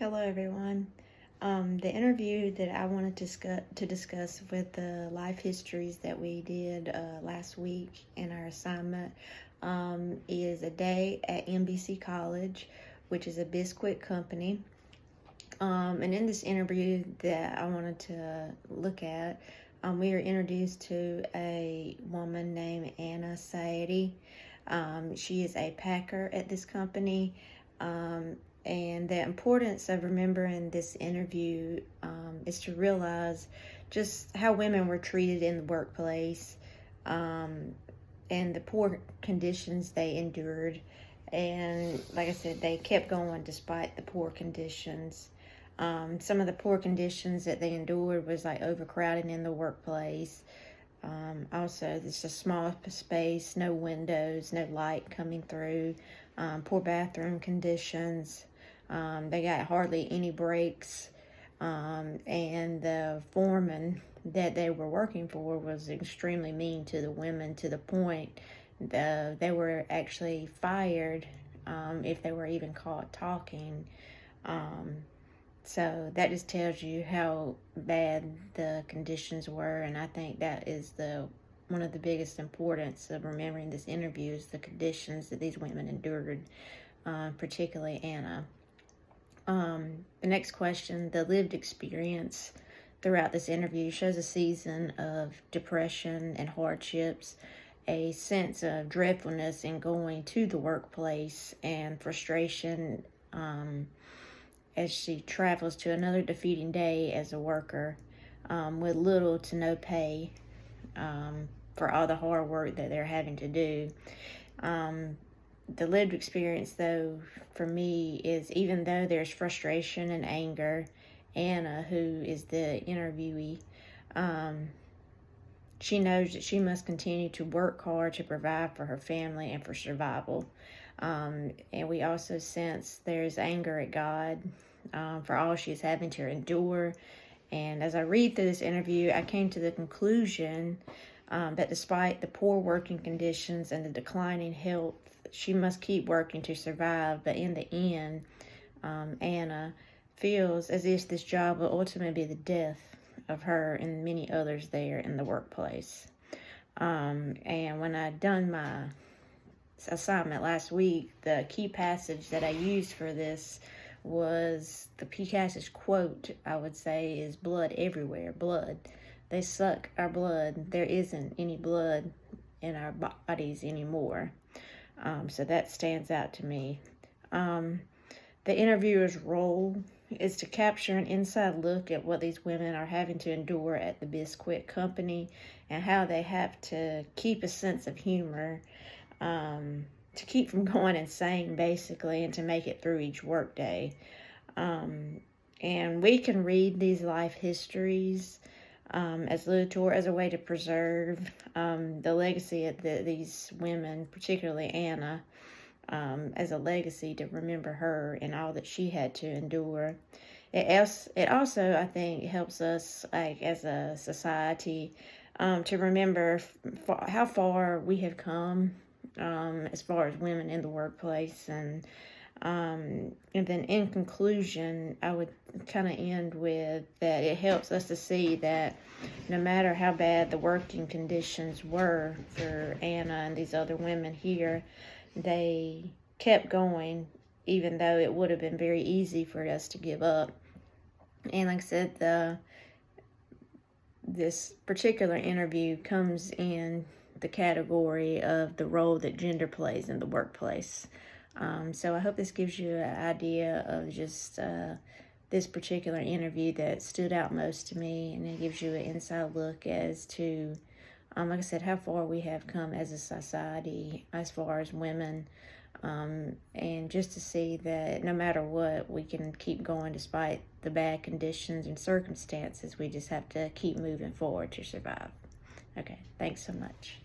Hello, everyone. The interview that I wanted to discuss with the life histories that we did last week in our assignment is a day at NBC College, which is a biscuit company. And in this interview that I wanted to look at, we were introduced to a woman named Anna Saadi. She is a packer at this company. And the importance of remembering this interview is to realize just how women were treated in the workplace, and the poor conditions they endured. And like I said, they kept going despite the poor conditions. Some of the poor conditions that they endured was like overcrowding in the workplace. Also, it's a small space, no windows, no light coming through, poor bathroom conditions. They got hardly any breaks, and the foreman that they were working for was extremely mean to the women, to the point they were actually fired if they were even caught talking. So that just tells you how bad the conditions were, and I think that is one of the biggest importance of remembering this interview is the conditions that these women endured, particularly Anna. The next question, the lived experience throughout this interview shows a season of depression and hardships, a sense of dreadfulness in going to the workplace, and frustration as she travels to another defeating day as a worker, with little to no pay for all the hard work that they're having to do. The lived experience, though, for me, is even though there's frustration and anger, Anna, who is the interviewee, she knows that she must continue to work hard to provide for her family and for survival. And we also sense there's anger at God for all she's having to endure. And as I read through this interview, I came to the conclusion that despite the poor working conditions and the declining health, she must keep working to survive. But in the end, Anna feels as if this job will ultimately be the death of her and many others there in the workplace. And when I done my assignment last week, the key passage that I used for this was the key passage quote, I would say, is blood everywhere. Blood. They suck our blood. There isn't any blood in our bodies anymore. So that stands out to me. The interviewer's role is to capture an inside look at what these women are having to endure at the biscuit company and how they have to keep a sense of humor, to keep from going insane, basically, and to make it through each workday. And we can read these life histories as literature, as a way to preserve the legacy of these women, particularly Anna, as a legacy to remember her and all that she had to endure. It also, I think, helps us, like as a society, to remember how far we have come as far as women in the workplace. And then in conclusion, I would kind of end with that it helps us to see that no matter how bad the working conditions were for Anna and these other women here, they kept going, even though it would have been very easy for us to give up. And like I said, this particular interview comes in the category of the role that gender plays in the workplace. So I hope this gives you an idea of just this particular interview that stood out most to me, and it gives you an inside look as to, like I said, how far we have come as a society as far as women, and just to see that no matter what, we can keep going despite the bad conditions and circumstances. We just have to keep moving forward to survive. Okay, thanks so much.